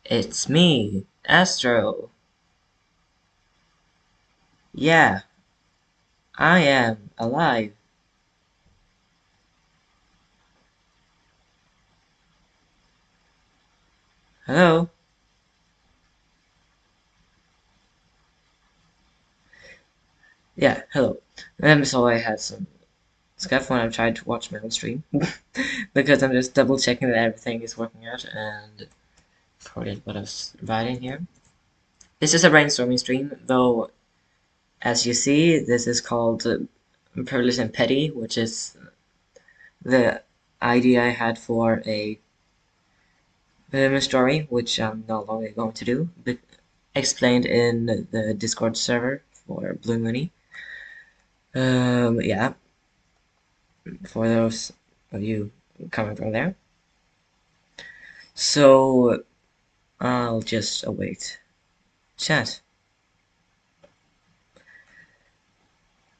It's me, Astro. Yeah, I am alive. Hello? Yeah, hello. So I had some stuff when I'm trying to watch my own stream. because I'm just double checking that everything is working out and forget what I was writing here. This is a brainstorming stream, though, as you see, this is called Privileged and Petty, which is the idea I had for a story, which I'm no longer going to do, but explained in the Discord server for Blue Mooney. Yeah, for those of you coming from there. So I'll just await chat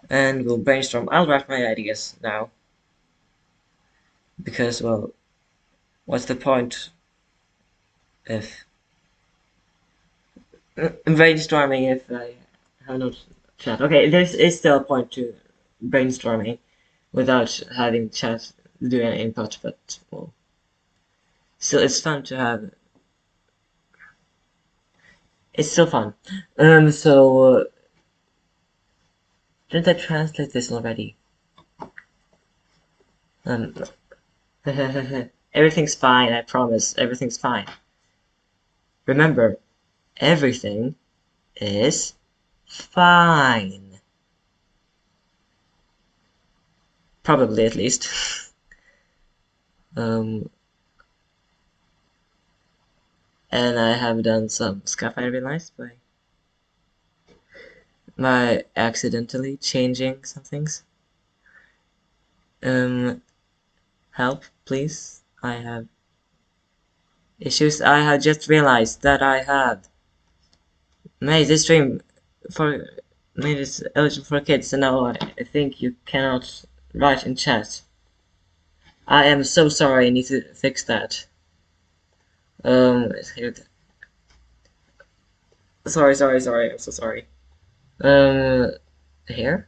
and we'll brainstorm. I'll write my ideas now because, well, what's the point if brainstorming if I have no chat? Okay, there is still a point to brainstorming without having chat do any input, but well, still it's fun to have. It's still fun. So didn't I translate this already? Um, everything's fine. I promise. Everything's fine. Remember, everything is fine. Probably, at least. um, and I have done some stuff I realized by accidentally changing some things. Help, please. I have issues. I have just realized that I have made this stream for made it eligible for kids, and now I think you cannot write in chat. I am so sorry. I need to fix that. Here. Sorry. I'm so sorry. Here.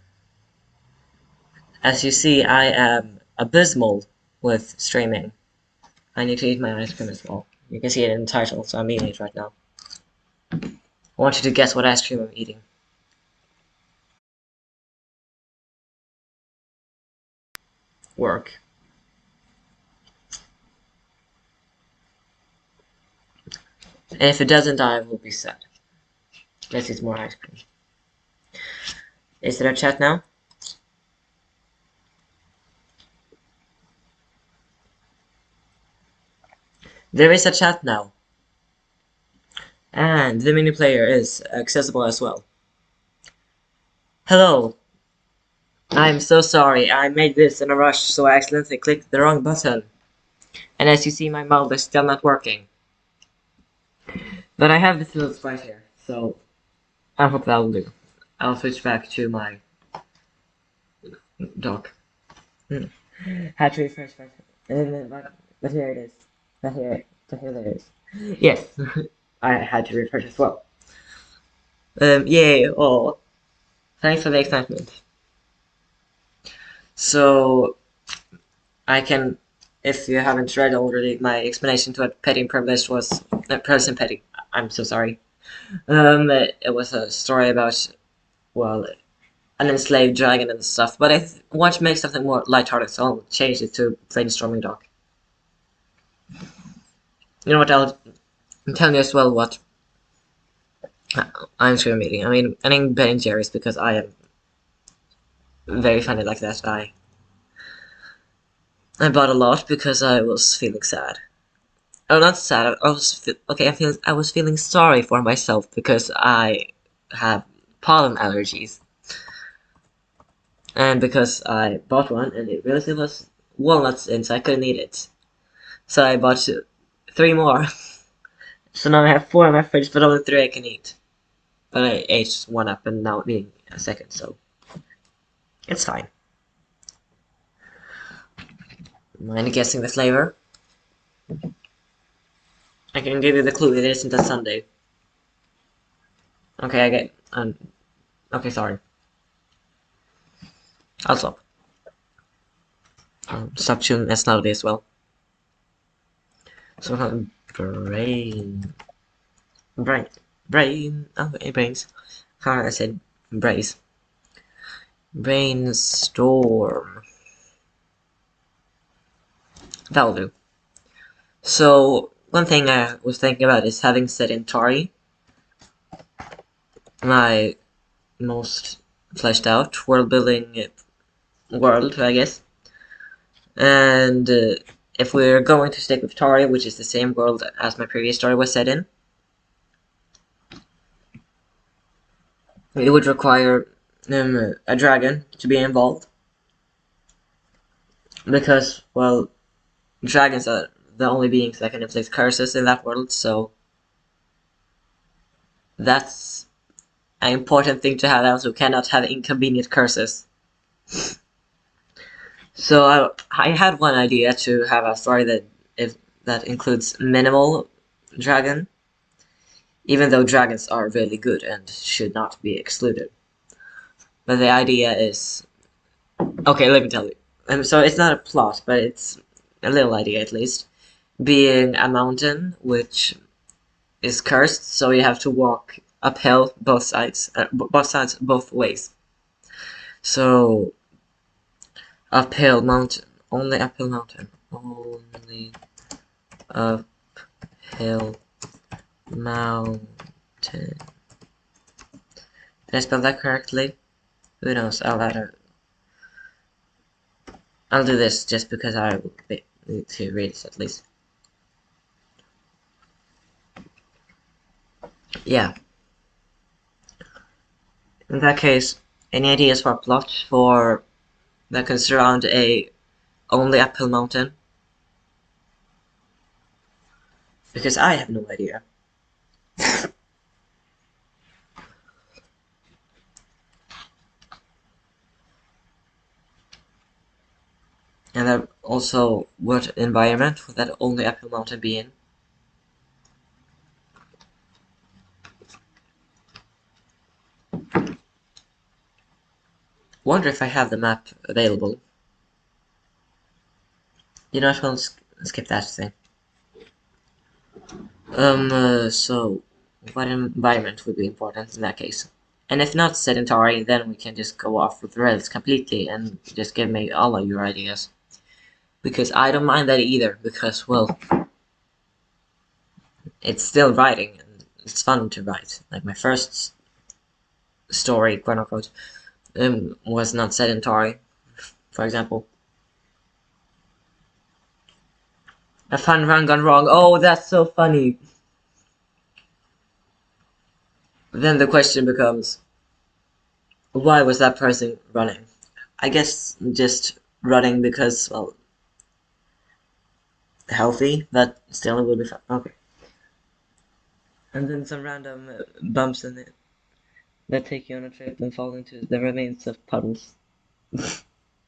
As you see, I am abysmal with streaming. I need to eat my ice cream as well. You can see it in the title, so I'm eating it right now. I want you to guess what ice cream I'm eating. Work. And if it doesn't, I will be sad. Let's eat more ice cream. Is there a chat now? There is a chat now. And the mini player is accessible as well. Hello. I'm so sorry. I made this in a rush, so I accidentally clicked the wrong button. And as you see, my mouse is still not working. But I have this little sprite here, so I hope that will do. I'll switch back to my dock. Had to refresh my. But here it is. But here it is. Yes, I had to refresh as well. Yay! Oh, thanks for the excitement. So I can, if you haven't read already, my explanation to what petty and privileged was. Privileged and petty. I'm so sorry. It was a story about, well, an enslaved dragon and stuff, but I want to make something more lighthearted, so I'll change it to brainstorming doc. You know what? I'll tell you as well what I'm stream meeting. I mean, Ben and Jerry's because I am very funny like that. I bought a lot because I was feeling sad. Oh, not sad. I was okay. I was feeling sorry for myself because I have pollen allergies, and because I bought one and it really was walnuts in, so I couldn't eat it. So I bought 3 more. So now I have 4 in my fridge, but only 3 I can eat. But I ate one up and now I'm eating a second, so it's fine. Mind guessing the flavor? I can give you the clue. It isn't a Sunday. Okay, I get. Okay, sorry. I'll stop. Stop shooting S nowadays as well. So brain. Okay, brains. How I said brace. Brainstorm. That'll do. So one thing I was thinking about is having set in Tari, my most fleshed out world building world, I guess. And if we're going to stick with Tari, which is the same world as my previous story was set in, it would require a dragon to be involved. Because, well, dragons are the only beings that can inflict curses in that world, so that's an important thing to have. I also cannot have inconvenient curses. So I had one idea to have a story that includes minimal dragon, even though dragons are really good and should not be excluded. But the idea is okay. Let me tell you. So it's not a plot, but it's a little idea at least. Being a mountain which is cursed, so you have to walk uphill both sides, both ways. So uphill mountain, only uphill mountain, only uphill mountain. Did I spell that correctly? Who knows? I'll do this just because I need to read it at least. Yeah. In that case, any ideas for a plot for that can surround a only uphill mountain? Because I have no idea. And then also, what environment would that only uphill mountain be in? Wonder if I have the map available. You know what, we'll skip that thing. So, what environment would be important in that case? And if not sedentary, then we can just go off with rails completely and just give me all of your ideas. Because I don't mind that either, because, well, it's still writing, and it's fun to write. Like, my first story, quote unquote, was not sedentary, for example. A fun run gone wrong. Oh, that's so funny. Then the question becomes, why was that person running? I guess just running because, well, healthy, but still it would be fun. Okay. And then some random bumps in it that take you on a trip and fall into the remains of puddles.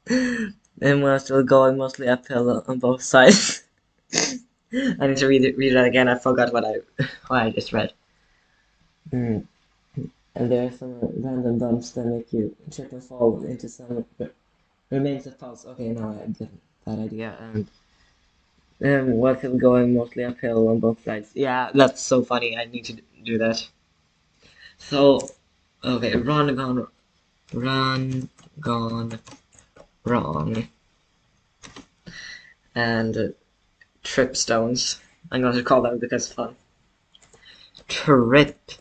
And we're still going mostly uphill on both sides. I need to read that again. I forgot what I just read. And there are some random bumps that make you trip and fall into some remains of puddles. Okay, now I get that idea. While still going mostly uphill on both sides. Yeah, that's so funny. I need to do that. So, okay, run gone wrong, and trip stones. I'm going to call them because it's fun. Trip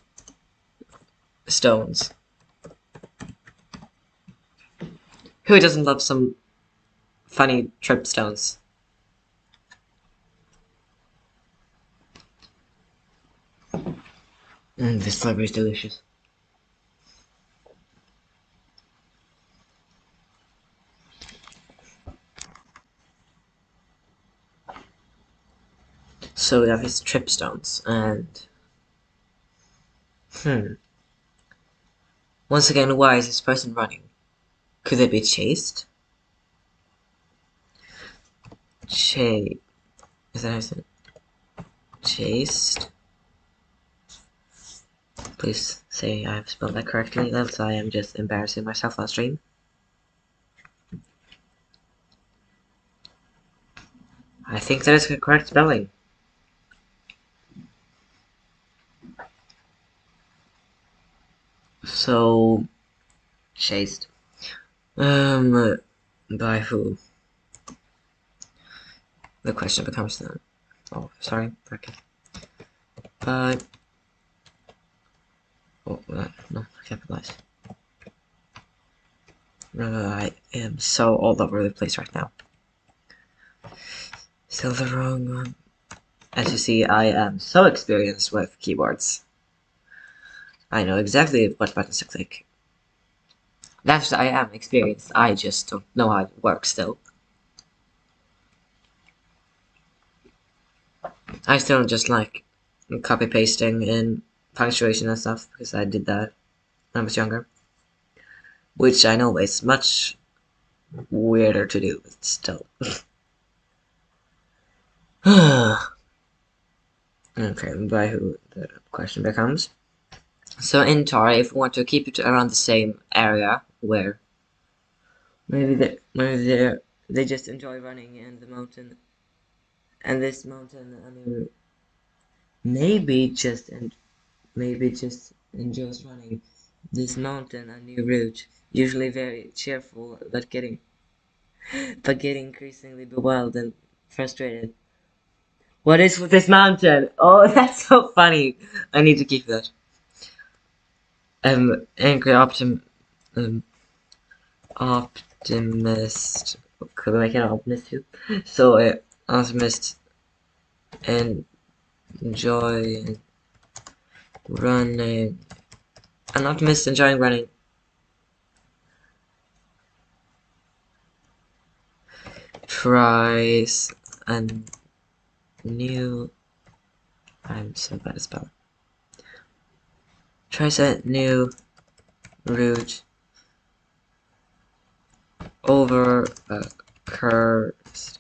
stones. Who doesn't love some funny trip stones? This flavor is delicious. So that is trip stones, and once again, why is this person running? Could they be chased? Is that how I said it? Chased. Please say I've spelled that correctly, else I am just embarrassing myself on stream. I think that is the correct spelling. So, chased. By who? The question becomes then. Oh, sorry, bracket. Oh, no, capitalized. I am so all over the place right now. Still the wrong one. As you see, I am so experienced with keyboards. I know exactly what buttons to click. That's I am experienced. I just don't know how it works still. I still don't just like copy pasting in punctuation and stuff because I did that when I was younger. Which I know is much weirder to do, but still. Okay, by who the question becomes. So in Tara, if we want to keep it around the same area where maybe they just enjoy running in the mountain, and this mountain, I mean, maybe just enjoys running this mountain a new route, usually very cheerful, but getting increasingly bewildered and frustrated. What is with this mountain? Oh, that's so funny. I need to keep that. Angry optimist. Could we make an optimist too? So, optimist and enjoy running. An optimist enjoying running. Tries a new. I'm so bad at spelling. Tries a new route over a cursed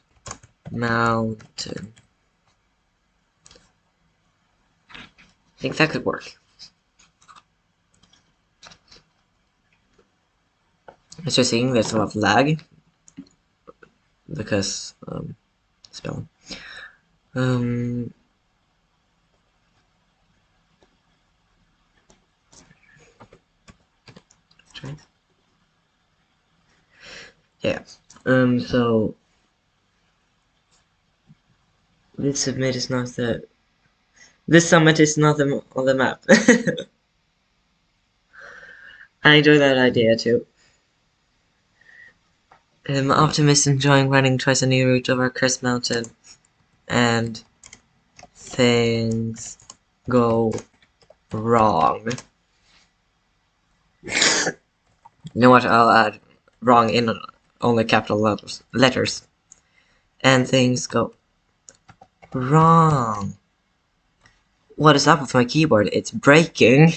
mountain. I think that could work. As you're seeing, there's a lot of lag because spelling. Try. Yeah. So this summit is not the. This summit is not on the map. I enjoy that idea too. Optimist enjoying running tries a new route over Chris Mountain, and things go wrong. You know what? I'll add wrong in only capital letters. And things go wrong. What is up with my keyboard? It's breaking.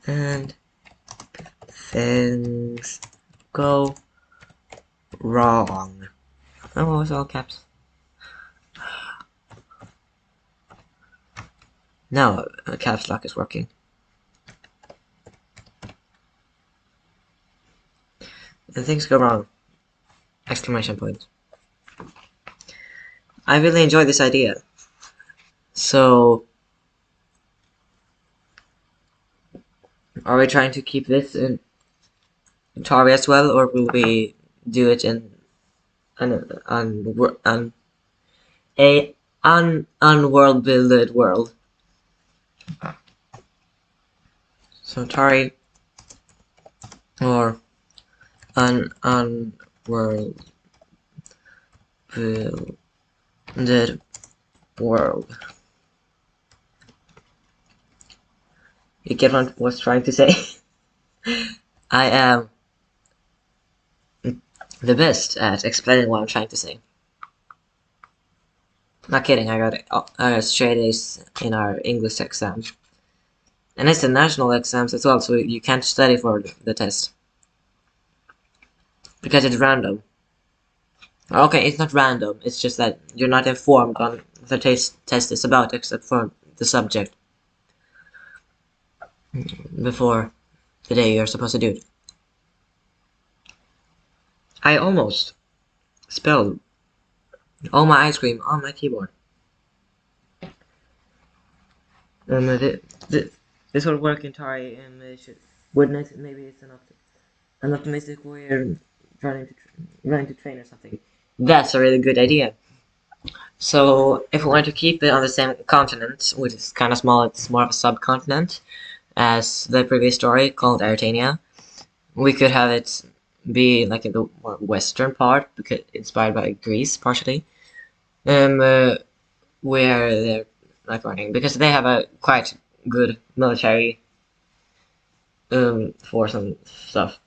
And things go wrong. Oh, it was all caps. Now, caps lock is working. And things go wrong. Exclamation point. I really enjoy this idea. So, are we trying to keep this in Atari as well, or will we do it in an unworld-builded world? So Atari or an unworld-builded world. You get what I was trying to say? I am the best at explaining what I'm trying to say. Not kidding, I got straight A's in our English exam. And it's the national exams as well, so you can't study for the test. Because it's random. Okay, it's not random. It's just that you're not informed on what the test is about, except for the subject before the day you're supposed to do it. I almost spelled all my ice cream on my keyboard. Th th this would work entirely, wouldn't it? Maybe it's an optimistic way of running to train or something. That's a really good idea. So if we want to keep it on the same continent, which is kind of small, it's more of a subcontinent, as the previous story called Aritania, we could have it be like in the more western part, because inspired by Greece partially, where they're like running, because they have a quite good military force and stuff.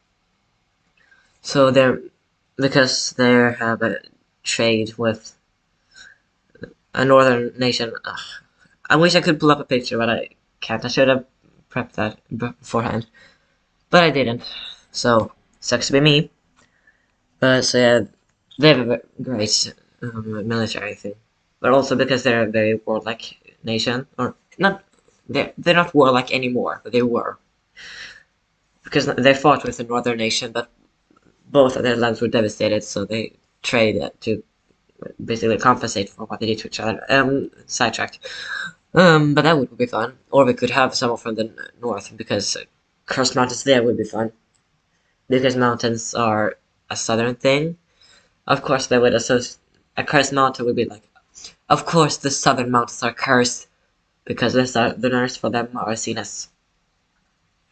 So because they have a trade with a northern nation. Ugh, I wish I could pull up a picture, but I can't. I should have prepped that beforehand, but I didn't. So sucks to be me. But so yeah, they have a great military thing, but also because they're a very warlike nation, or not. They're not warlike anymore, but they were, because they fought with a northern nation, but both of their lands were devastated, so they traded to basically compensate for what they did to each other. Sidetracked. But that would be fun. Or we could have someone from the north, because cursed mountains there would be fun. Because mountains are a southern thing. Of course, they would associate a cursed mountain would be like, of course, the southern mountains are cursed because the southerners for them are seen as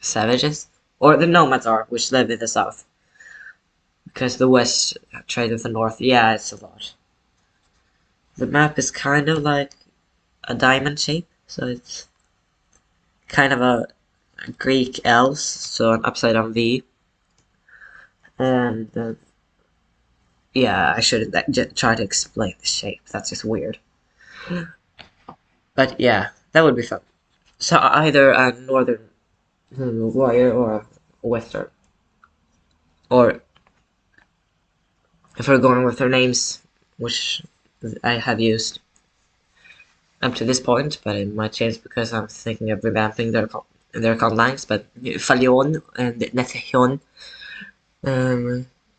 savages, or the nomads are, which live in the south. Because the west trade with the north, yeah, it's a lot. The map is kind of like a diamond shape, so it's kind of a Greek L, so an upside down V. And yeah, I shouldn't try to explain the shape. That's just weird. But yeah, that would be fun. So either a northern warrior or a western. Or if we're going with their names, which I have used up to this point, but it might change because I'm thinking of revamping their codelines. But Falion and Nethehion,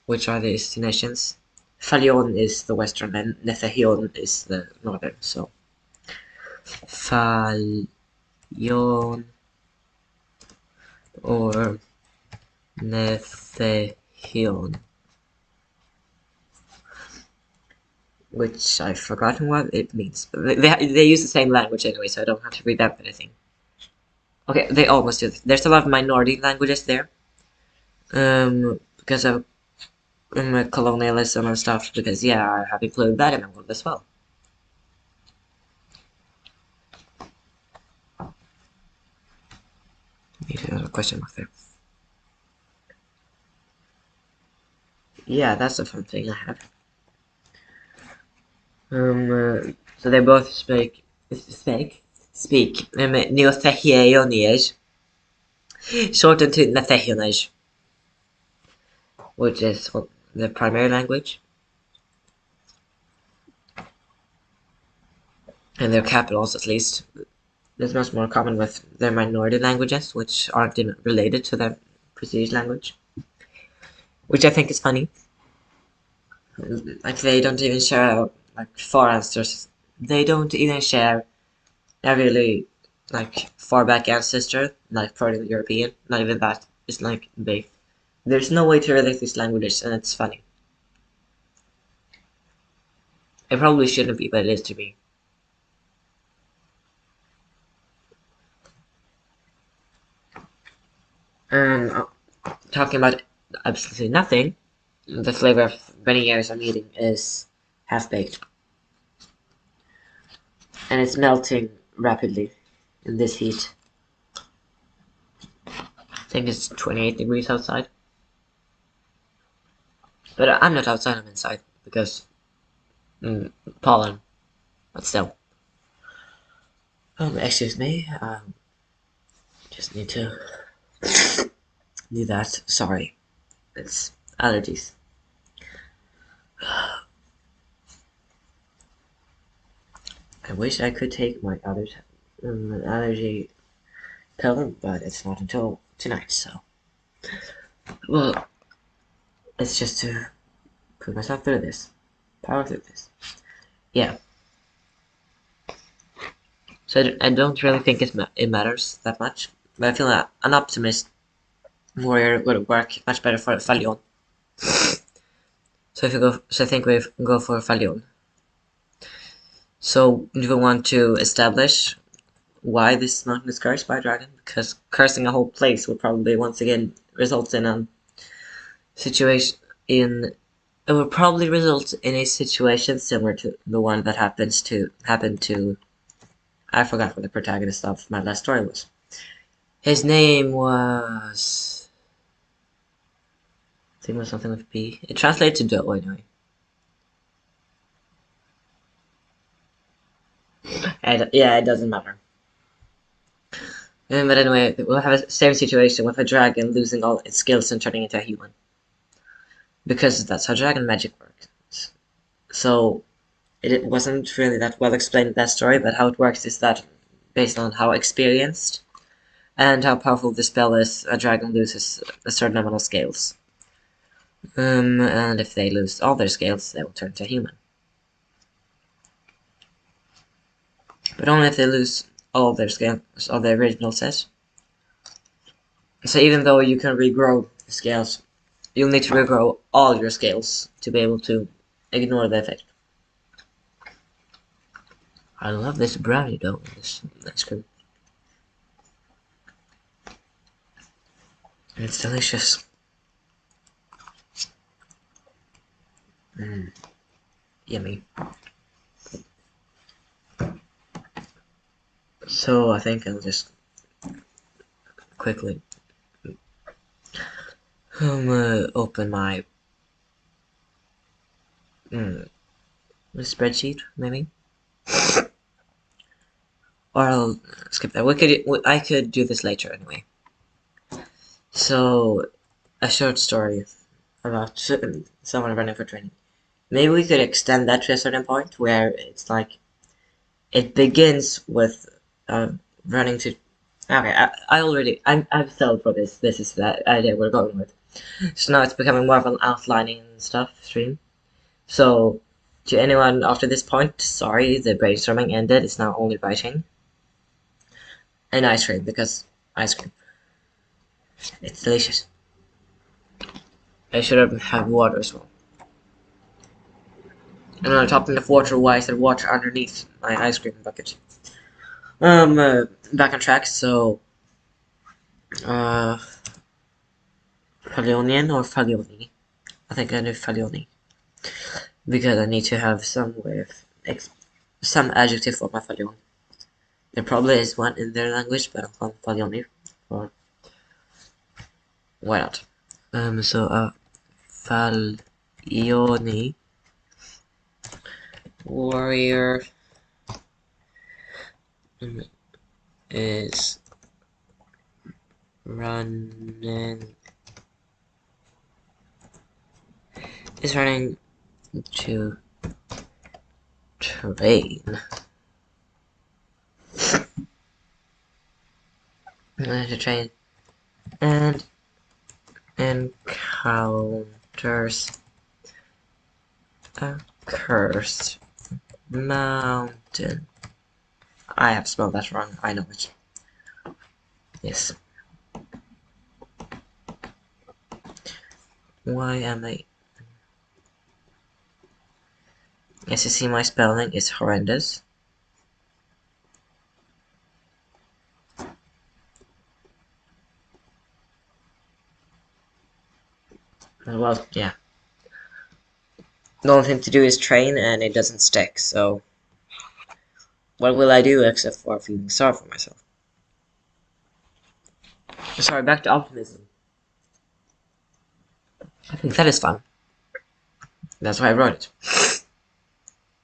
which are the destinations. Falion is the western and Nethehion is the northern. So Falion or Nethehion, which I've forgotten what it means. They use the same language anyway, so I don't have to revamp anything. Okay, they almost do. There's a lot of minority languages there, because of colonialism and stuff. Because yeah, I have included that in my world as well. Need a question mark there. Yeah, that's a fun thing I have. So they both speak Neo-Thehionese, shortened to Nethehionese, which is the primary language, and their capitals at least. There's much more common with their minority languages, which aren't even related to their prestige language, which I think is funny. Like they don't even share like far ancestors. They don't even share a really like far back ancestor, like Proto-European. Not even that. It's like big. There's no way to relate these languages, and it's funny. It probably shouldn't be, but it is to me. Talking about absolutely nothing, the flavor of many years I'm eating is half-baked. And it's melting rapidly in this heat. I think it's 28 degrees outside. But I'm not outside, I'm inside, because pollen, but still. Excuse me, just need to do that. Sorry, it's allergies. I wish I could take my other allergy pill, but it's not until tonight, so. Well, it's just to put myself through this. Power through this. Yeah. So I don't really think it matters that much, but I feel that an optimist warrior would work much better for Falion. So if you go, so I think we go for Falion. So do we want to establish why this mountain is cursed by a dragon? Because cursing a whole place would probably once again result in a situation it would probably result in a situation similar to the one that happened to I forgot what the protagonist of my last story was. His name was I think it was something with P. It translates to Doe anyway. And yeah, it doesn't matter. But anyway, we'll have a same situation with a dragon losing all its skills and turning into a human. Because that's how dragon magic works. So, it wasn't really that well explained in that story, but how it works is that based on how experienced and how powerful the spell is, a dragon loses a certain amount of scales. And if they lose all their scales, they will turn to a human. But only if they lose all their scales, all their original set. So even though you can regrow the scales, you'll need to regrow all your scales to be able to ignore the effect. I love this brownie though, this ice cream. It's delicious. Yummy. So I think I'll just quickly open my spreadsheet, maybe, or I'll skip that. I could do this later anyway. So a short story about someone running for training. Maybe we could extend that to a certain point where it's like it begins with running to. Okay, I've settled for this. This is the idea we're going with. So now it's becoming more of an outlining stuff stream. So to anyone after this point, sorry, the brainstorming ended. It's now only writing and ice cream because ice cream. It's delicious. I should have water as well. And on top of water, why I said water underneath my ice cream bucket. Back on track. So, Falionian or Falioni? I think I do Falioni because I need to have some way of some adjective for my Falion. There probably is one in their language, but I'll call it Falioni. Or why not? So Falioni warrior is running to train. To train and encounters a cursed mountain. I have spelled that wrong, I know it. Yes. Why am I... As you see, my spelling is horrendous. Well, yeah. The only thing to do is train, and it doesn't stick, so... What will I do except for feeling sorry for myself? Sorry, back to optimism. I think that is fun. That's why I wrote it.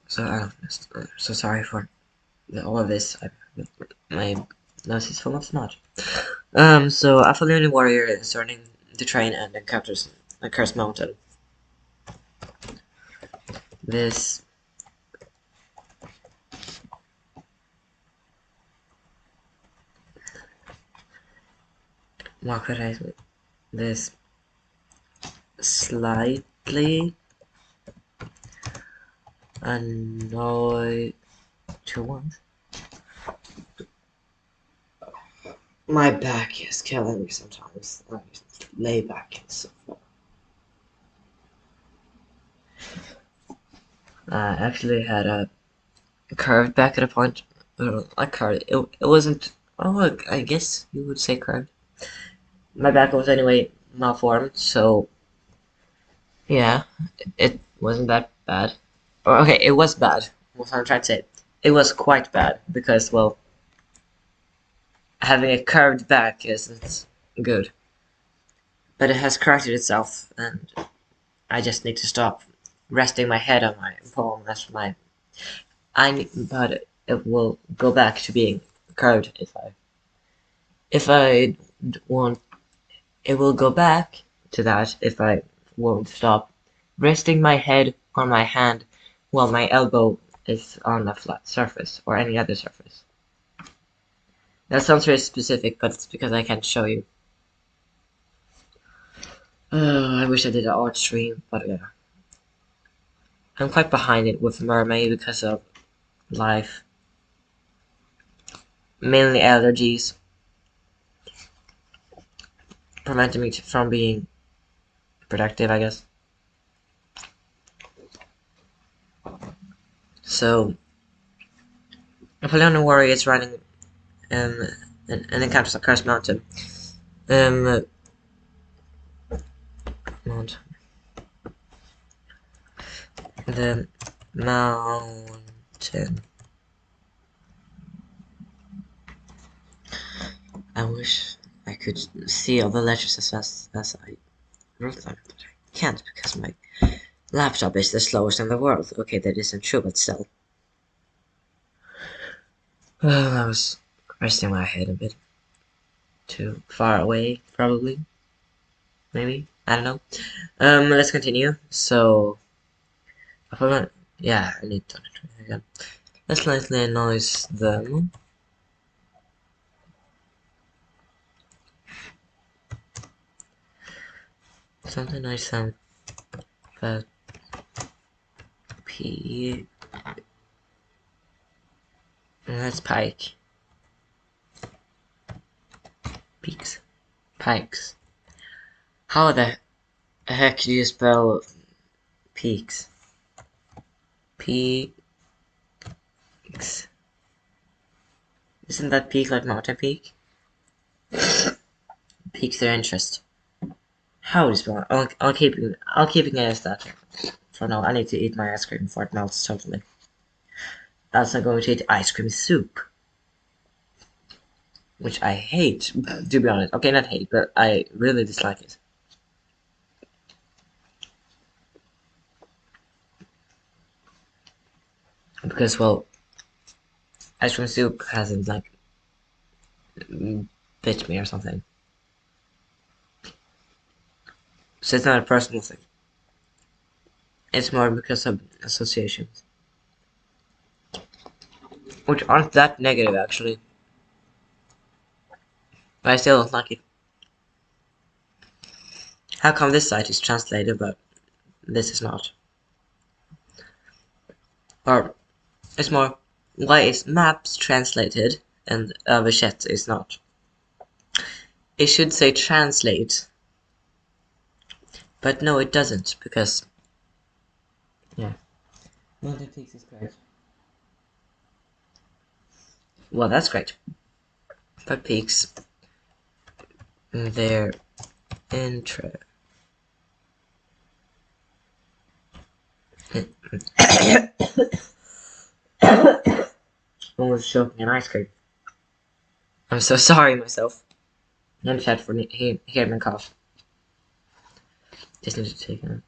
So, so sorry for all of this. My nose is full of snot. So a Falioni warrior is starting to train and encounters a cursed mountain. This Markerize this slightly annoy to once. My back is killing me sometimes. I lay back and so far. I actually had a curved back at a point. Not curved. It wasn't. Oh, look, I guess you would say curved. My back was anyway malformed, so yeah, it wasn't that bad. Okay, it was bad. What I'm trying to say, it was quite bad because, well, having a curved back isn't good. But it has corrected itself, and I just need to stop resting my head on my palm. That's my. But it will go back to being curved if I want. It will go back to that if I won't stop resting my head on my hand while my elbow is on a flat surface or any other surface. That sounds very specific, but it's because I can't show you. I wish I did an art stream, but yeah. I'm quite behind it with Mermaid because of life. Mainly allergies. Preventing me from being productive, I guess. So, if I don't worry, it's running an encounter a cursed mountain. Mount. The mountain. I wish I could see all the letters as fast as I wrote them, but I can't because my laptop is the slowest in the world. Okay, that isn't true, but still. Well, I was resting my head a bit too far away, probably. Maybe? I don't know. Let's continue. So, I forgot. Yeah, I need to try again. Let's slightly noise them. Something I sound that P. That's pike. Peaks. Pikes. How the heck do you spell peaks? Peaks. Isn't that peak like mountain peak? Piques their interest. How do you spell it? I'll keep it as that. For now, I need to eat my ice cream before it melts totally. Else I'm going to eat ice cream soup. Which I hate, to be honest. Okay, not hate, but I really dislike it. Because, well, ice cream soup hasn't, like, bit me or something. So it's not a personal thing. It's more because of associations. Which aren't that negative, actually. But I still don't like it. How come this site is translated, but this is not? Or, it's more, why is maps translated and Avichet is not? It should say translate. But no, it doesn't, because... yeah. Mountain Peaks is great. Well, that's great. But Peaks... their intro... almost choking an ice cream. I'm so sorry myself. I'm sad for hearing my cough. Just need to take it. It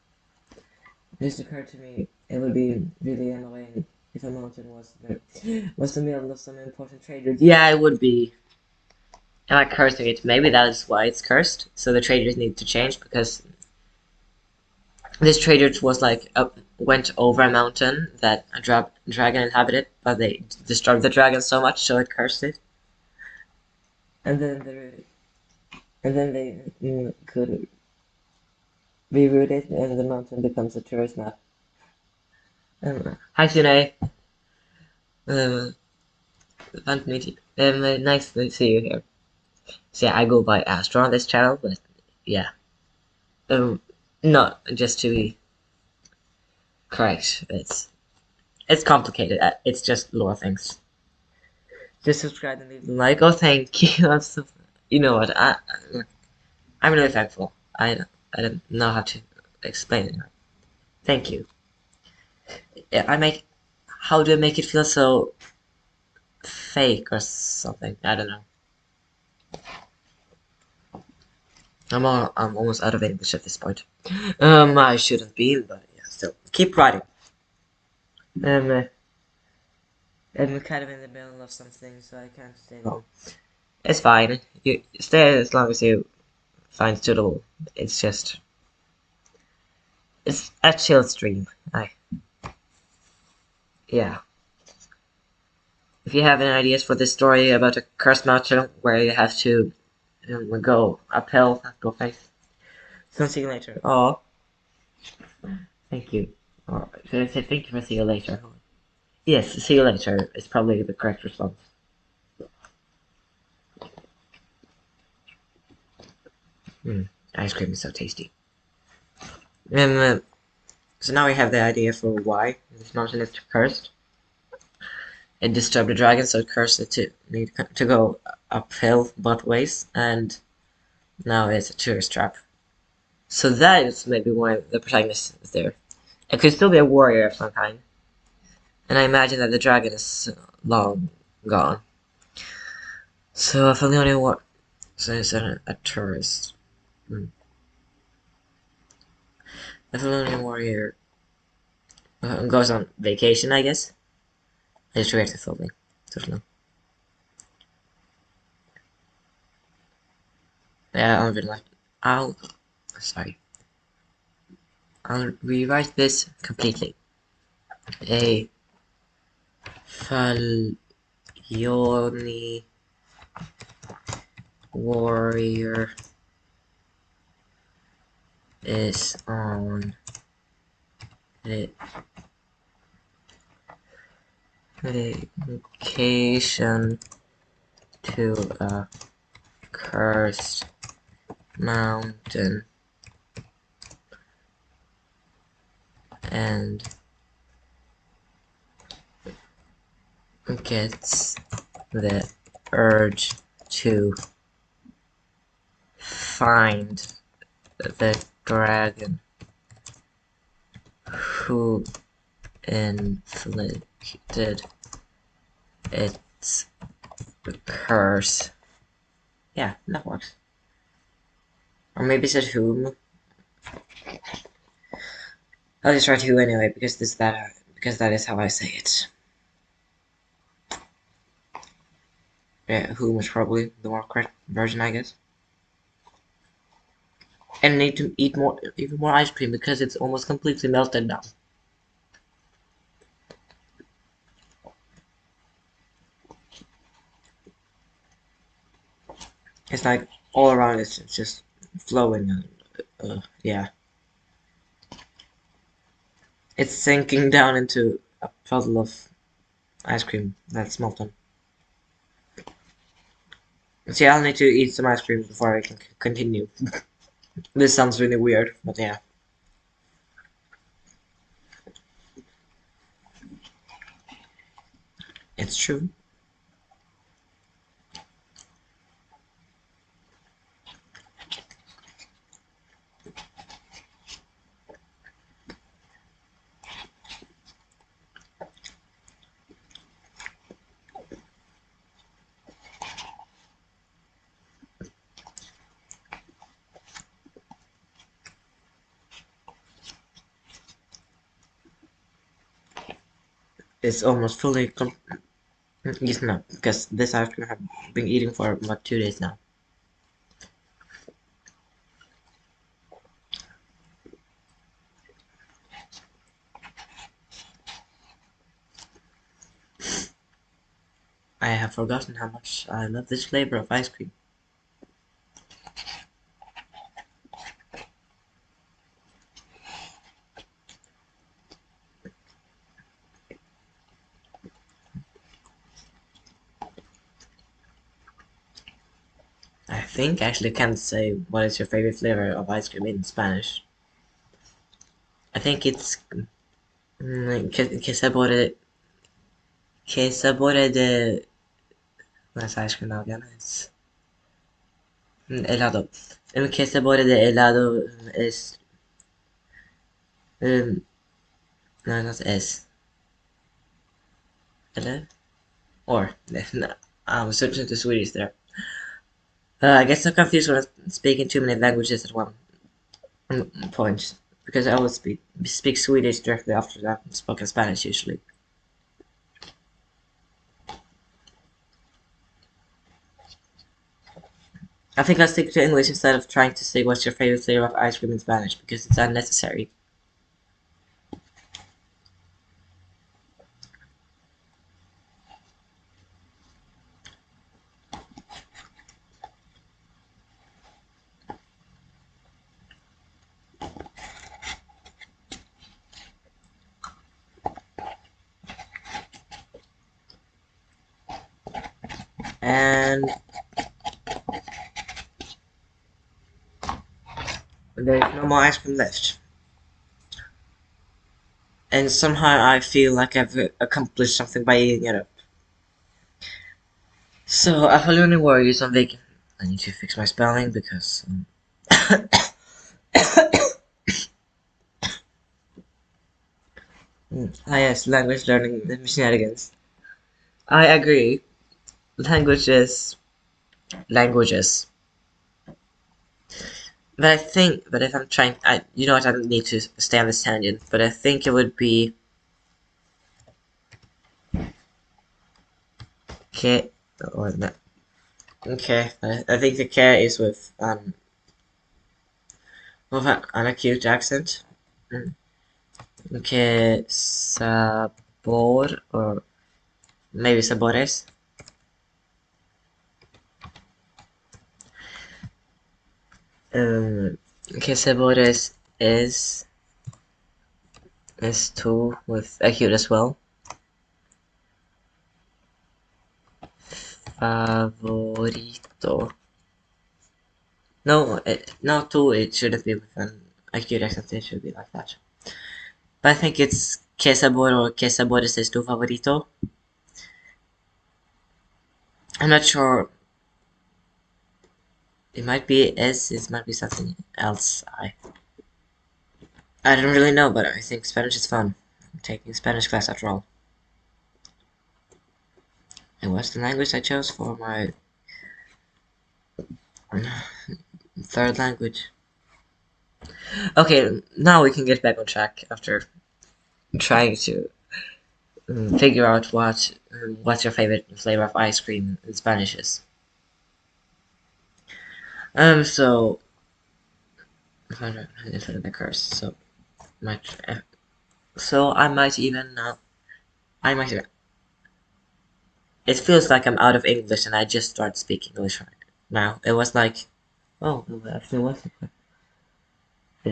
just occurred to me it would be really annoying if a mountain was the middle of some important trade route. Yeah, it would be. And like cursing it. Maybe that is why it's cursed. So the traders need to change because this trade route was like went over a mountain that a dragon inhabited, but they destroyed the dragon so much, so it cursed it. And then and then they could reroute it, and the mountain becomes a tourist map. Hi, Sune. Um, Fun to meet you. Nice to see you here. So yeah, I go by Astro on this channel, but yeah. Um, not just to be correct. It's complicated. It's just lore things. Just subscribe and leave a like. Oh, thank you. You know what? I'm really thankful. I don't know how to explain it. Thank you. Yeah, I make. How do I make it feel so fake or something? I don't know. I'm almost out of English at this point. I shouldn't be, but yeah, still keep writing. Um, I'm kind of in the middle of something, so I can't stay long. It's fine. You stay as long as you find suitable. It's just it's a chill stream. Yeah. If you have any ideas for this story about a cursed mountain where you have to go uphill, go face. So see you later. Oh, thank you. Or should I say thank you for see you later? Yes, see you later is probably the correct response. Ice cream is so tasty. Um, so now we have the idea for why this mountain is cursed. It disturbed the dragon, so it cursed it to need to go uphill both ways, and now it's a tourist trap. So that is maybe why the protagonist is there. It could still be a warrior of some kind, and I imagine that the dragon is long gone. So if I'm the only one, so it's a tourist. If I'm the only warrior goes on vacation, I guess. I just reacted something. Don't. Yeah, I'm really like, I'll, sorry. I'll rewrite this completely. A Falyoni warrior is on vacation to a cursed mountain and gets the urge to find the dragon who inflicted its curse. Yeah, that works. Or maybe it said whom. I'll just write who anyway because that is how I say it. Yeah, whom is probably the more correct version, I guess. And need to eat even more ice cream because it's almost completely melted now. It's like all around it's just flowing and yeah. It's sinking down into a puddle of ice cream that's molten. See, I'll need to eat some ice cream before I can continue. This sounds really weird, but yeah. It's true. It's almost fully yes, no, because this ice cream I've been eating for about 2 days now. I have forgotten how much I love this flavor of ice cream. think actually can't say what is your favorite flavor of ice cream in Spanish. I think it's que sabor de what's ice cream now again? It's helado. Que sabor de helado es no, not es. Hello? Or no, I'm switching to Swedish there. I get so confused when I'm speaking too many languages at one point because I always speak Swedish directly after that and spoken Spanish usually. I think I'll stick to English instead of trying to say what's your favorite flavor of ice cream in Spanish because it's unnecessary. And there's no more ice cream left. And somehow I feel like I've accomplished something by eating it up. So, I have only worries on vegan. I need to fix my spelling because... yes, language learning shenanigans. I agree. Languages. But I think, but if I'm trying, you know what, I don't need to stay on this tangent, but I think it would be... Okay, or no. Okay, I think the care is with an acute accent. Okay, sabor, or maybe sabores. Okay, sabores is too with acute as well. Favorito. No, no, too. It shouldn't be with an acute accent. It should be like that. But I think it's que sabor or que sabores es tu favorito. I'm not sure. It might be S. It might be something else. I don't really know, but I think Spanish is fun. I'm taking Spanish class after all. And what's the language I chose for my third language? Okay, now we can get back on track after trying to figure out what's your favorite flavor of ice cream in Spanish is. So instead of the curse, so I might even it feels like I'm out of English and I just started speaking English right now. It was like, oh, it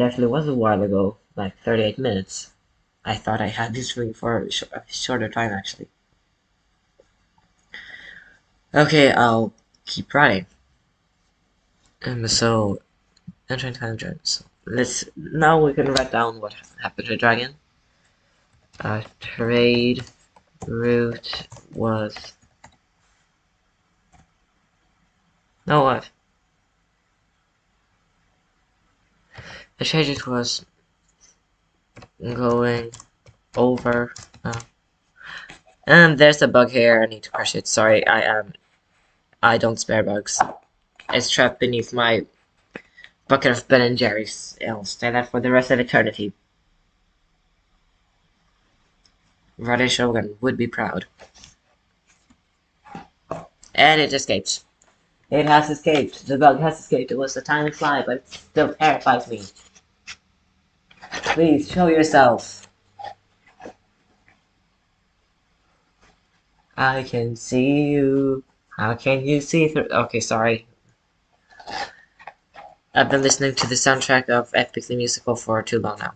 actually was a while ago, like 38 minutes. I thought I had this ring for a shorter time, actually. Okay, I'll keep writing. So, entering time journals. Now we can write down what happened to Dragon. Trade route was... No, what? The trade route was going over... And there's a bug here, I need to crush it. Sorry, I don't spare bugs. It's trapped beneath my bucket of Ben and Jerry's. I'll stay there for the rest of eternity. Roddy Shogun would be proud. And it escaped. It has escaped. The bug has escaped. It was a tiny fly, but it still terrifies me. Please, show yourself. I can see you. How can you see through? Okay, sorry. I've been listening to the soundtrack of Epically Musical for too long now.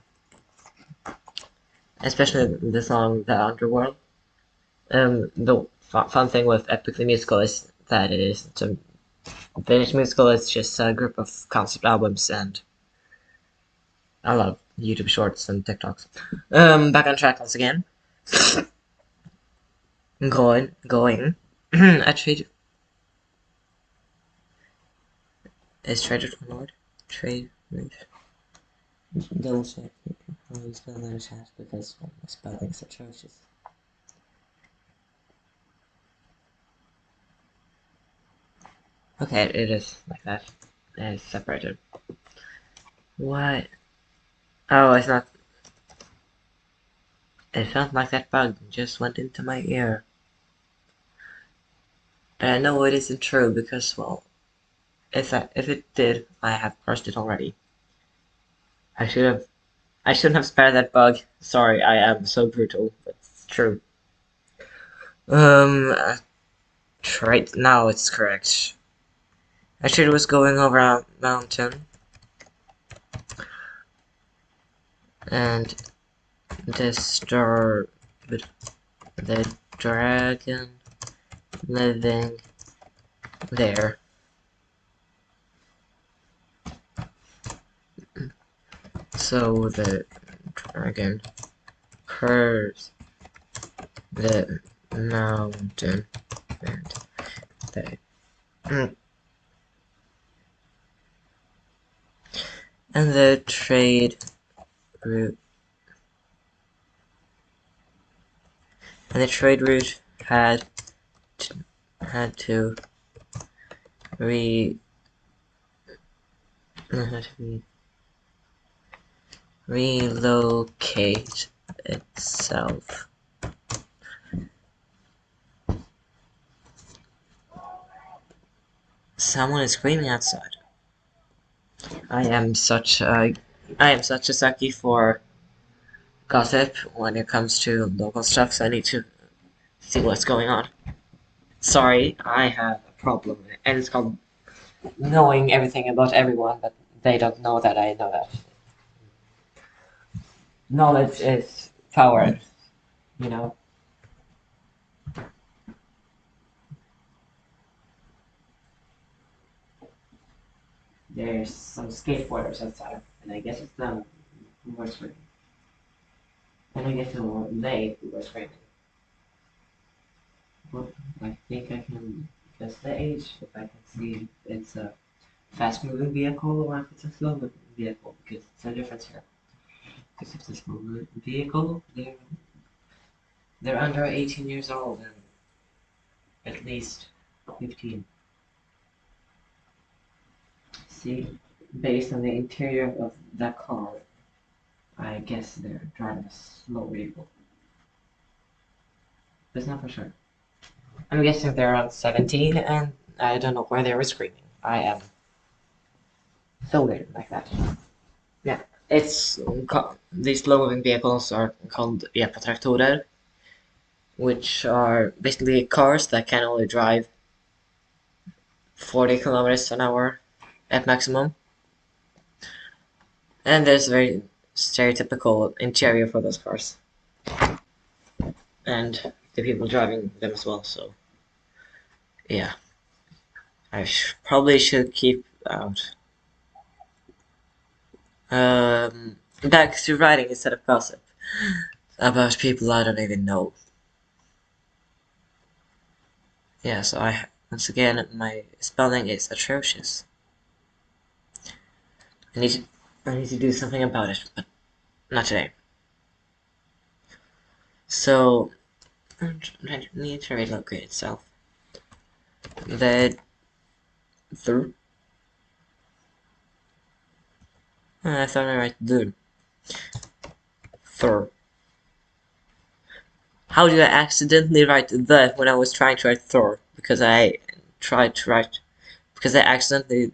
Especially the song The Underworld. The fun thing with Epically Musical is that it is Finnish musical is just a group of concept albums and a lot of YouTube shorts and TikToks. Back on track once again. Going. A trade is traded for Lord. Trade route. Double check. I'll spell that in chat because my spelling is atrocious. Okay, it is like that. It is separated. What? Oh, it's not. It felt like that bug just went into my ear. And I know it isn't true because, well, if it did, I have crushed it already. I shouldn't have spared that bug. Sorry, I am so brutal, but it's true. Right now it's correct. Actually, it was going over a mountain, and disturbed the dragon living there. So the dragon curves the mountain and they and the trade route had to relocate itself. Someone is screaming outside. I am such a sucky for gossip when it comes to local stuff, so I need to see what's going on. Sorry, I have a problem, and it's called knowing everything about everyone, but they don't know that I know that. Knowledge is power, you know. There's some skateboarders outside, and I guess it's them who are screaming. And I guess it were they who were screaming. Well, I think I can guess the age if I can see it's a fast-moving vehicle or if it's a slow-moving vehicle, because there's a difference here. Because if it's a slow-moving vehicle, they're under 18 years old and at least 15. See, based on the interior of that car, I guess they're driving a slow vehicle. But it's not for sure. I'm guessing they're around 17, and I don't know why they were screaming. I am so weird like that. Yeah, it's these slow-moving vehicles are called epatraktorer, which are basically cars that can only drive 40 kilometers an hour at maximum. And there's a very stereotypical interior for those cars. And the people driving them as well, so yeah. I probably should keep out. Back to writing instead of gossip about people I don't even know. Yeah, so once again, my spelling is atrocious. I need to do something about it, but not today. So, I need to relocate itself. The through. I thought I write the through. How did I accidentally write the when I was trying to write Thor? Because I tried to write. Because I accidentally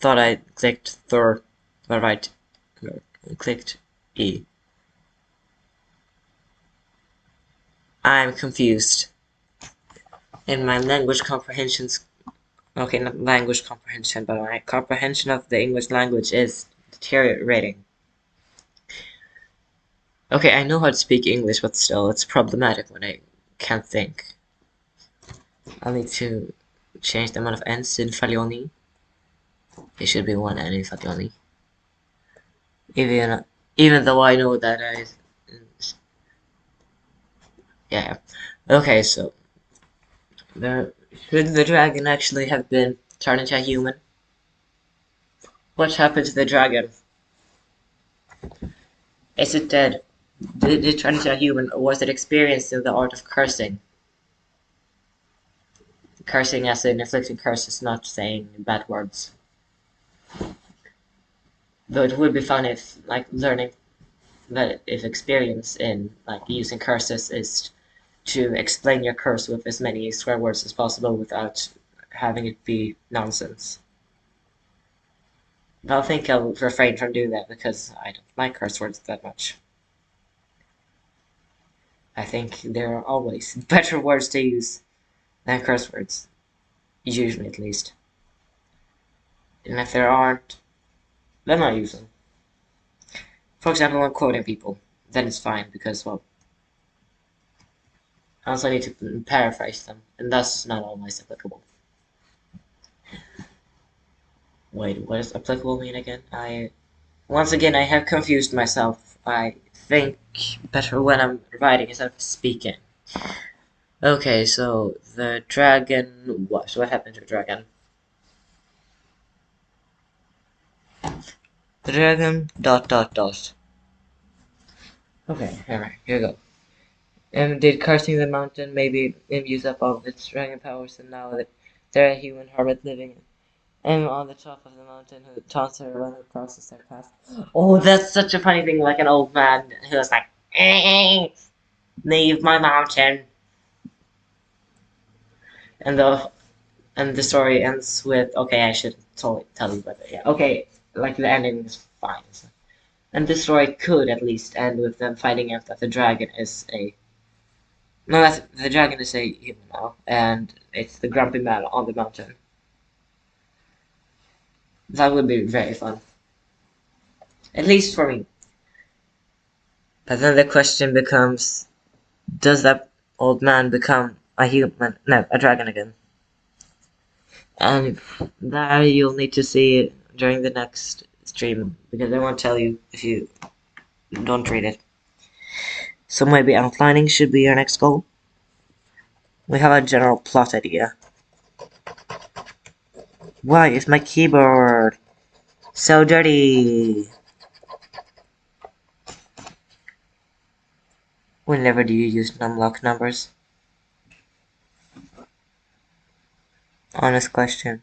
thought I clicked Thor, but right, clicked E. I'm confused. And my language comprehensions. Okay, not language comprehension, but my comprehension of the English language is deteriorating. Okay, I know how to speak English, but still, it's problematic when I can't think. I'll need to change the amount of n's in fagioli. It should be one n in fagioli. Even though I know that yeah. Okay, so should the dragon actually have been turned into a human? What happened to the dragon? Is it dead? Did it turn into a human, or was it experiencing the art of cursing? Cursing as in inflicting curses, not saying bad words. Though it would be fun if, like, learning that if experience in, like, using curses is to explain your curse with as many swear words as possible without having it be nonsense. But I think I'll refrain from doing that because I don't like curse words that much. I think there are always better words to use than curse words. Usually, at least. And if there aren't, then I use them. For example, when quoting people, then it's fine because, well, I also need to paraphrase them, and thus not always applicable. Wait, what does applicable mean again? Once again, I have confused myself. I think better when I'm writing instead of speaking. Okay, so the dragon. What happened to the dragon? The dragon. ... Okay, alright, here we go. Did cursing the mountain maybe use up all of its dragon powers, and now that they're a human hermit living on the top of the mountain who taunts everyone who crosses their path? Oh, that's such a funny thing, like an old man who was like, leave my mountain. And the story ends with, okay, I should totally tell you, but yeah, okay, like the ending is fine. And this story could at least end with them finding out that the dragon is a no, the dragon is a human now, and it's the grumpy man on the mountain. That would be very fun, at least for me. But then the question becomes, does that old man become a human? No, a dragon again. And that you'll need to see during the next stream, because I won't tell you if you don't read it. So maybe outlining should be our next goal. We have a general plot idea. Why is my keyboard so dirty? Whenever do you use numlock numbers? Honest question.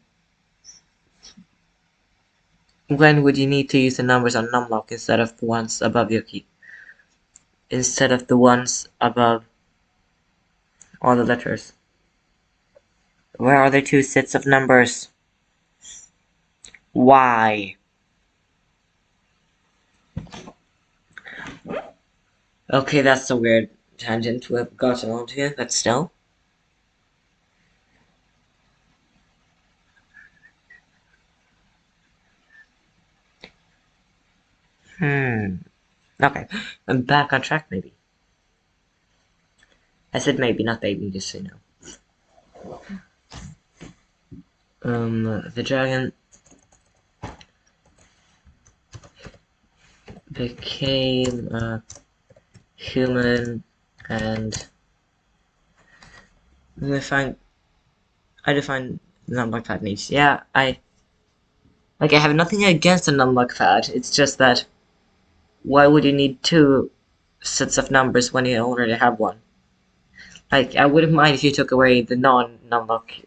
When would you need to use the numbers on numlock instead of the ones above your key? Instead of the ones above all the letters? Where are there two sets of numbers? Why? Okay, that's a weird tangent to have gotten onto, but still. Okay, I'm back on track, maybe. I said maybe, not baby, just so you know. The dragon became a human, and I define numlock pad needs. Yeah, I have nothing against a numlock pad. It's just that why would you need two sets of numbers when you already have one? Like, I wouldn't mind if you took away the non-numlock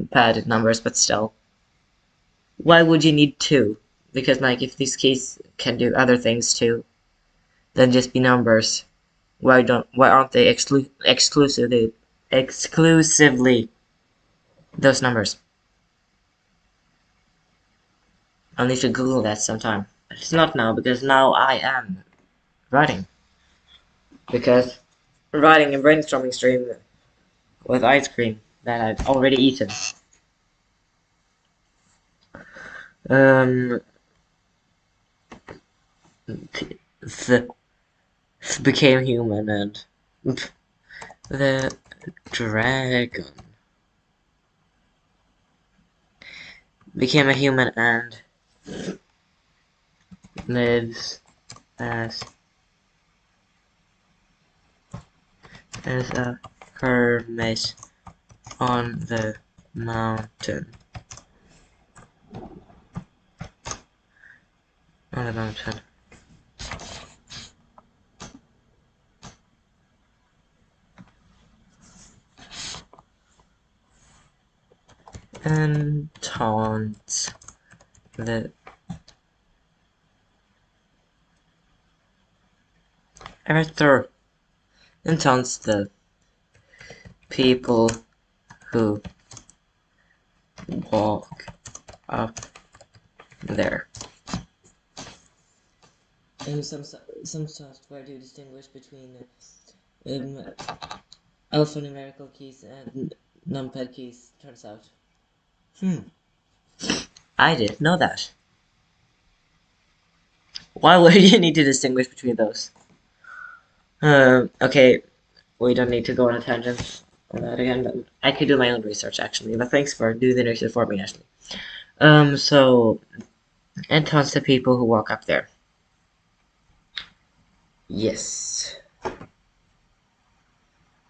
pad numbers, but still. Why would you need two? Because, like, if these keys can do other things too, than just be numbers, why aren't they exclusively those numbers? I'll need to Google that sometime. But it's not now, because now I am writing. Because writing a brainstorming stream with ice cream that I've already eaten. Became human, and the dragon. became a human and lives as a hermit on the mountain. On the mountain. And taunts the Arthur and taunts the people who walk up there. Some software do distinguish between alphanumerical keys and numpad keys, turns out. I didn't know that. Why would you need to distinguish between those? Okay, we don't need to go on a tangent on that again, but I could do my own research, actually. But thanks for doing the research for me, Ashley. And taunts the people who walk up there. Yes.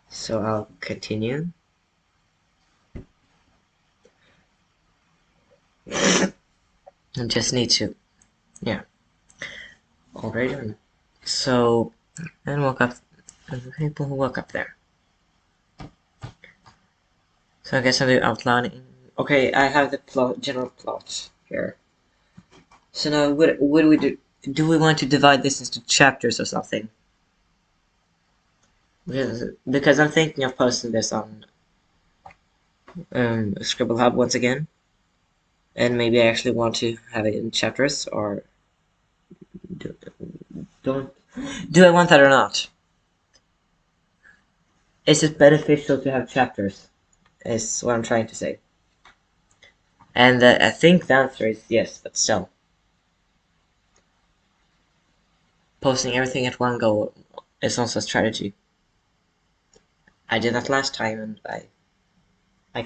So I'll continue. I just need to, yeah. Already done. So, and walk up, and the people who walk up there. So I guess I'll do outlining. Okay, I have the plot, general plot here. So now, what do we do? Do we want to divide this into chapters or something? Because I'm thinking of posting this on Scribble Hub once again, and maybe I actually want to have it in chapters, or do I want that or not? Is it beneficial to have chapters? Is what I'm trying to say. And I think the answer is yes, but still. Posting everything at one go is also a strategy. I did that last time and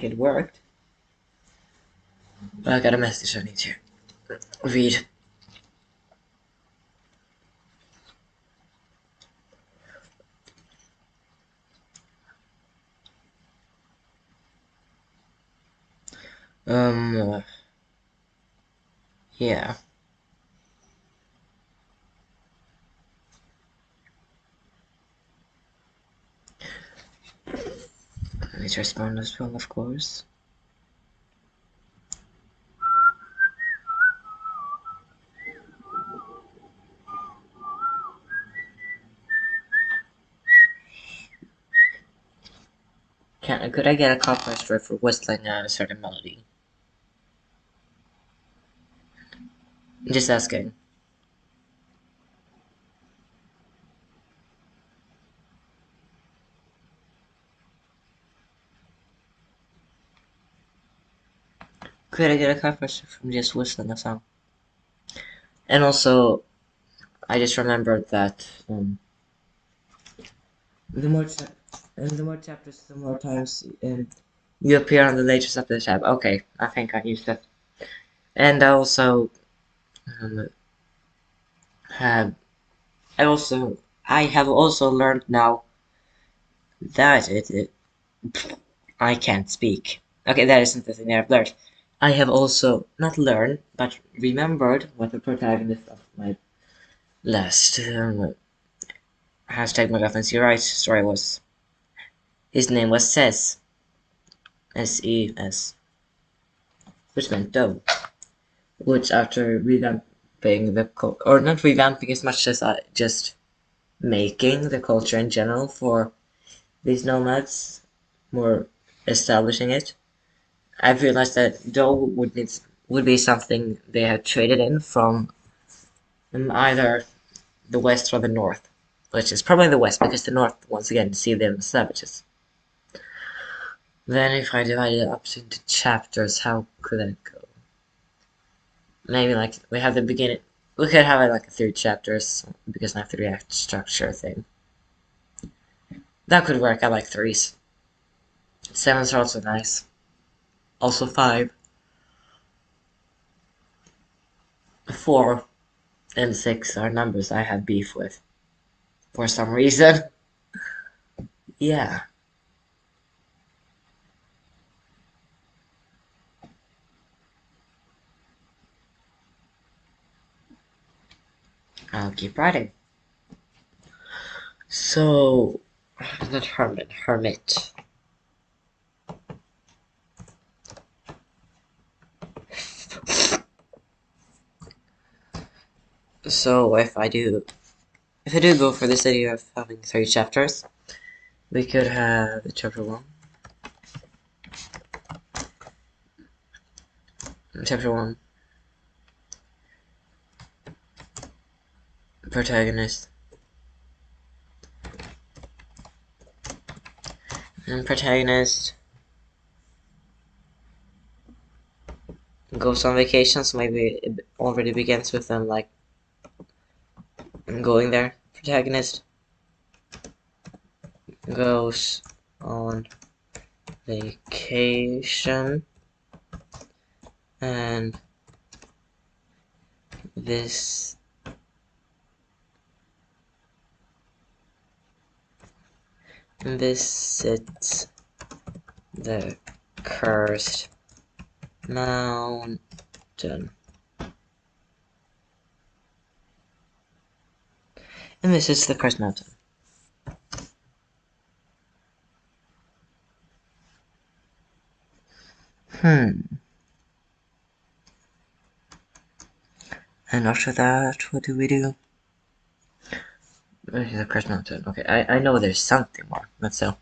it worked. But I got a message I need to read. Yeah. I need to respond as well, of course. Could I get a copyright strike for whistling a certain melody? Just asking. Could I get a copyright strike from just whistling a song? And also, I just remembered that the more chapters, the more times you appear on the latest update tab. Okay, I think I used that. And I also have I have also learned now that I can't speak. Okay, that isn't the thing I've learned. I have also not learned, but remembered what the protagonist of my last hashtag MacGuffin's You Right story was. His name was Ses, S-E-S, which meant dove. Which after revamping or not revamping as much as I just making the culture in general for these nomads, more establishing it, I've realized that dough would be something they had traded in from either the west or the north, which is probably the west because the north once again see them as savages. Then if I divide it up into chapters, how could that go? Maybe like we have the beginning. We could have it like 3 chapters because I have the React structure thing. That could work. I like 3s. 7s are also nice. Also 5. 4 and 6 are numbers I have beef with. For some reason. Yeah. I'll keep writing. So, not hermit. So if I do go for this idea of having 3 chapters, we could have chapter 1. Chapter 1. Protagonist. And protagonist goes on vacation, so maybe it already begins with them like going there. Protagonist goes on vacation and this visits the cursed mountain. And this is the cursed mountain. And after that, what do we do? The cursed mountain. Okay, I know there's something more, but still.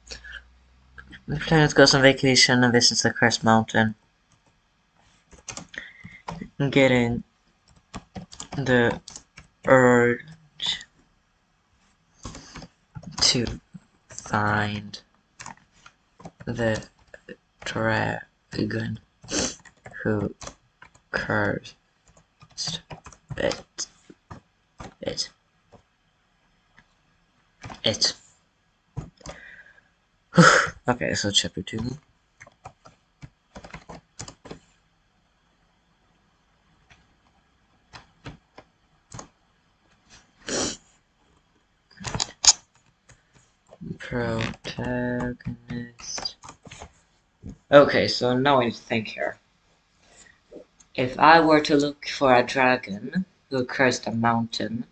The planet goes on vacation and visits the cursed mountain, getting the urge to find the dragon who cursed it. Okay, so chapter 2. Protagonist. Okay, so now I need to think here. If I were to look for a dragon who cursed a mountain,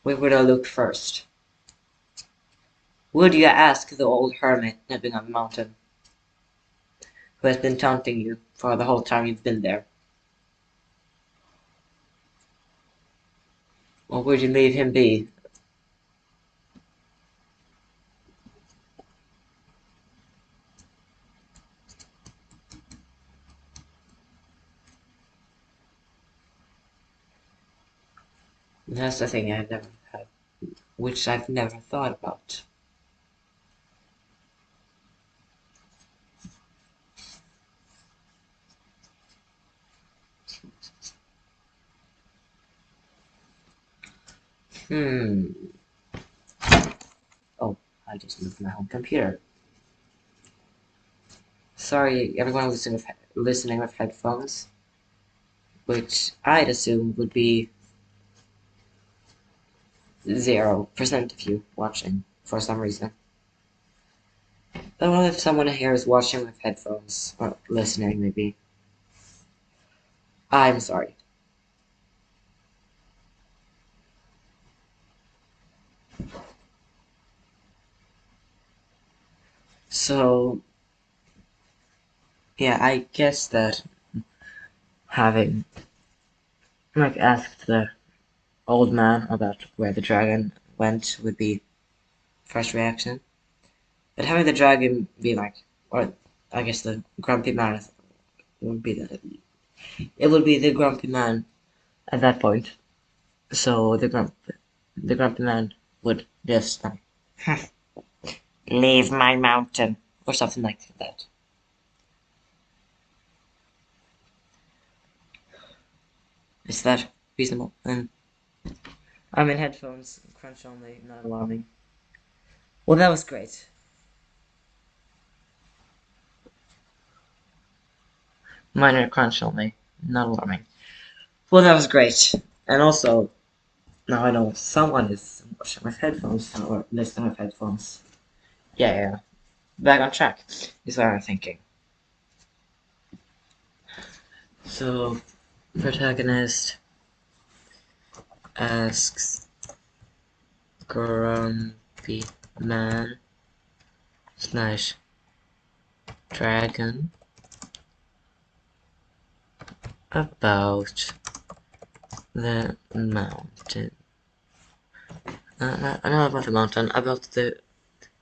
where would I look first? Would you ask the old hermit living on the mountain, who has been taunting you for the whole time you've been there? Or would you leave him be? That's the thing I've never had, which I've never thought about. Oh, I just moved my home computer. Sorry, everyone listening with headphones, which I'd assume would be 0% of you watching for some reason. But what if someone here is watching with headphones, or listening maybe? I'm sorry. So, yeah, I guess that having, like, asked the old man about where the dragon went would be first reaction. But having the dragon be like, or I guess the grumpy man would be it would be the grumpy man at that point. So the grumpy man would just like, leave my mountain, or something like that. Is that reasonable? And I'm in headphones, crunch only, not alarming. Well, that was great. Minor crunch only, not alarming. Well, that was great. And also, now I know someone is watching with headphones or listening with headphones. Yeah. Back on track is what I'm thinking. So, protagonist asks grumpy man slash dragon about the mountain. Not about the mountain, about the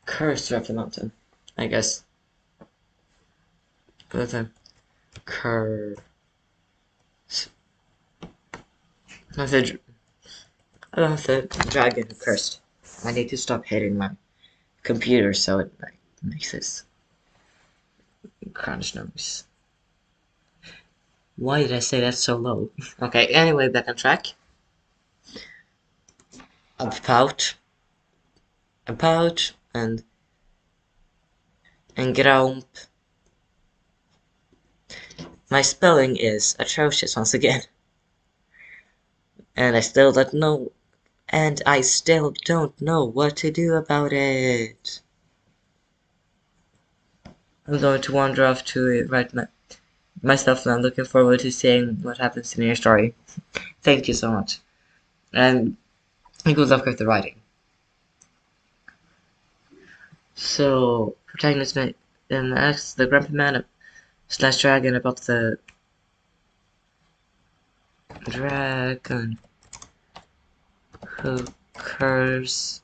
cursor of the mountain, I guess. About the curse. About the dragon who cursed. I need to stop hitting my computer so it like, makes this crunch noise. Why did I say that so low? Okay, anyway, back on track. About and grump. My spelling is atrocious once again. And I still don't know what to do about it. I'm going to wander off to write myself, and I'm looking forward to seeing what happens in your story. Thank you so much. And good luck with the writing. So, protagonist asks the grumpy man slash dragon about the dragon who curse.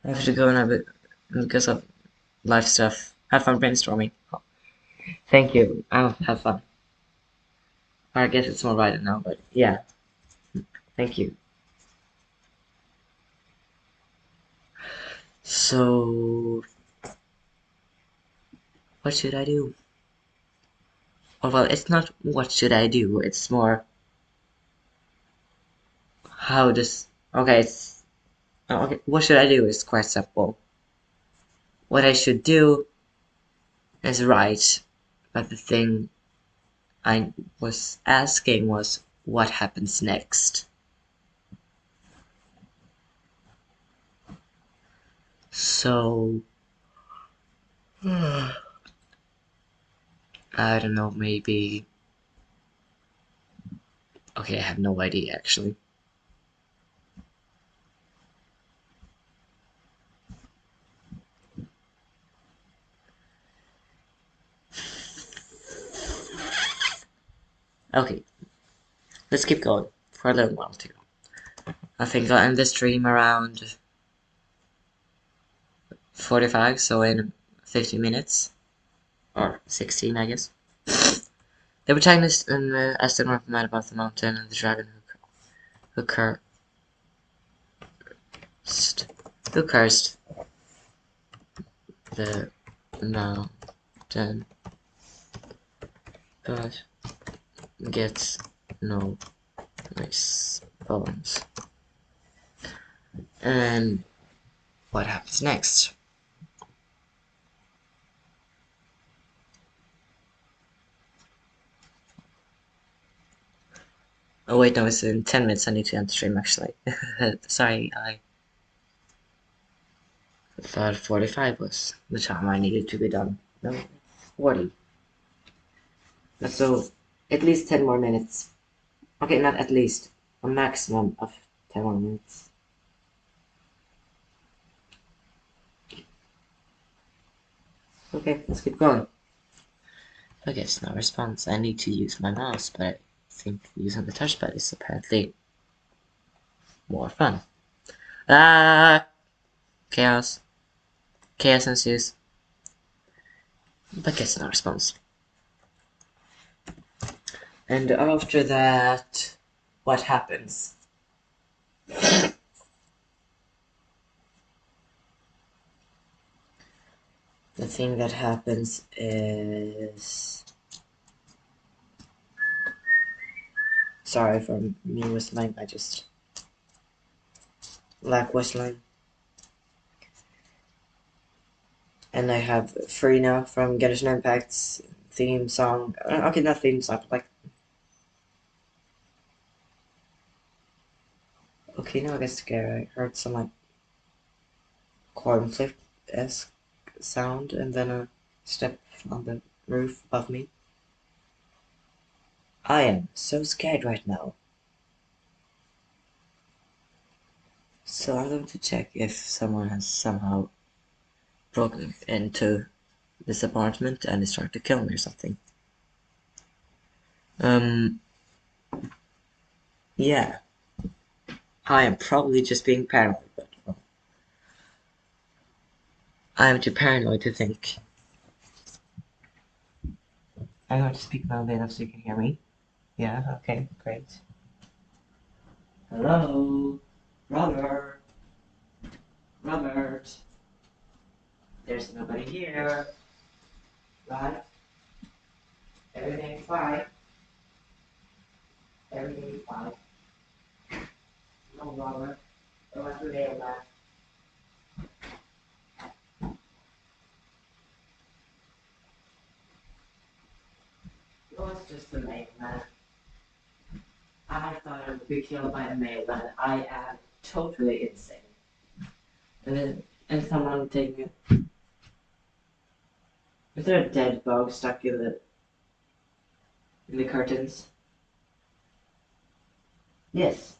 I have to go now because of life stuff. Have fun brainstorming. Thank you. I'll have fun. I guess it's more right now, but yeah. Thank you. So, what should I do? Oh, well, it's not what should I do, it's more how does. Okay, okay, what should I do is quite simple. What I should do is right, but the thing I was asking was what happens next. So, I don't know, maybe. Okay, I have no idea actually. Okay, let's keep going for a little while too. I think I'll end the stream around 45, so in 50 minutes. Or 16, I guess. The protagonist and the Astro man about the mountain and the dragon who cursed. Who cursed the mountain but gets no response. And what happens next? Oh wait, no, it's in 10 minutes. I need to end the stream actually. Sorry, I thought 45 was the time I needed to be done. No, 40. So, at least 10 more minutes. Okay, not at least. A maximum of 10 more minutes. Okay, let's keep going. Okay, it's no response. I need to use my mouse, but I think using the touchpad is apparently more fun. Ah! Chaos. Chaos ensues. But gets no response. And after that, what happens? The thing that happens is... Sorry for me whistling, I just like whistling. And I have free now from Genshin Impact's theme song. Okay, not theme song, but like. Okay, now I get scared. I heard some like coin flip esque sound and then a step on the roof above me. I am so scared right now. So I'm going to check if someone has somehow broken into this apartment and is trying to kill me or something. Yeah. I am probably just being paranoid, but well, I am too paranoid to think. I'm going to speak loudly enough so you can hear me. Yeah, okay, great. Hello? Robert? Robert? There's nobody here. Right? Everything's fine. Everything's fine. No, Robert. It was the mailman. It was just the mailman. I thought I would be killed by a mailman. I am totally insane. And someone taking it. Is there a dead bug stuck in the curtains? Yes.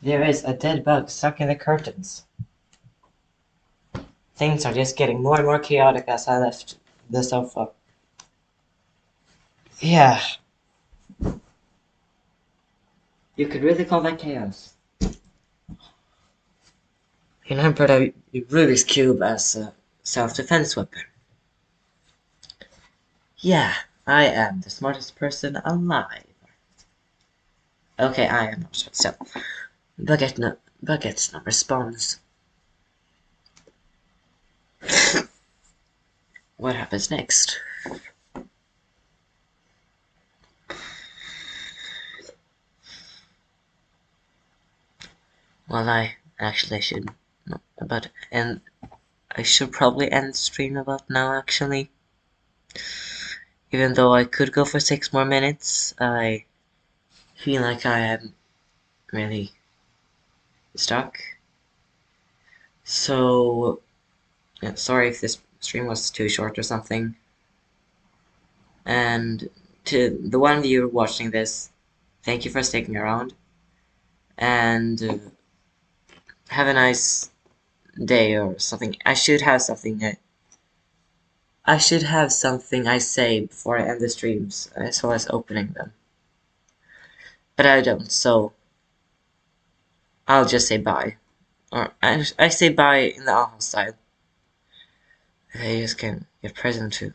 There is a dead bug stuck in the curtains. Things are just getting more and more chaotic as I left the sofa. Yeah. You could really call that chaos. You know, but I Rubik's Cube as a self-defense weapon. Yeah, I am the smartest person alive. Okay, I am not sure. So, Bucket's not responds. What happens next? Well, I actually should, but and I should probably end the stream about now. Actually, even though I could go for 6 more minutes, I feel like I am really stuck. So, yeah, sorry if this stream was too short or something. And to the one viewer watching this, thank you for sticking around. And have a nice day or something. I should have something. I should have something I say before I end the streams, as well as opening them. But I don't, so I'll just say bye. Or I say bye in the Aha style. I just can get present to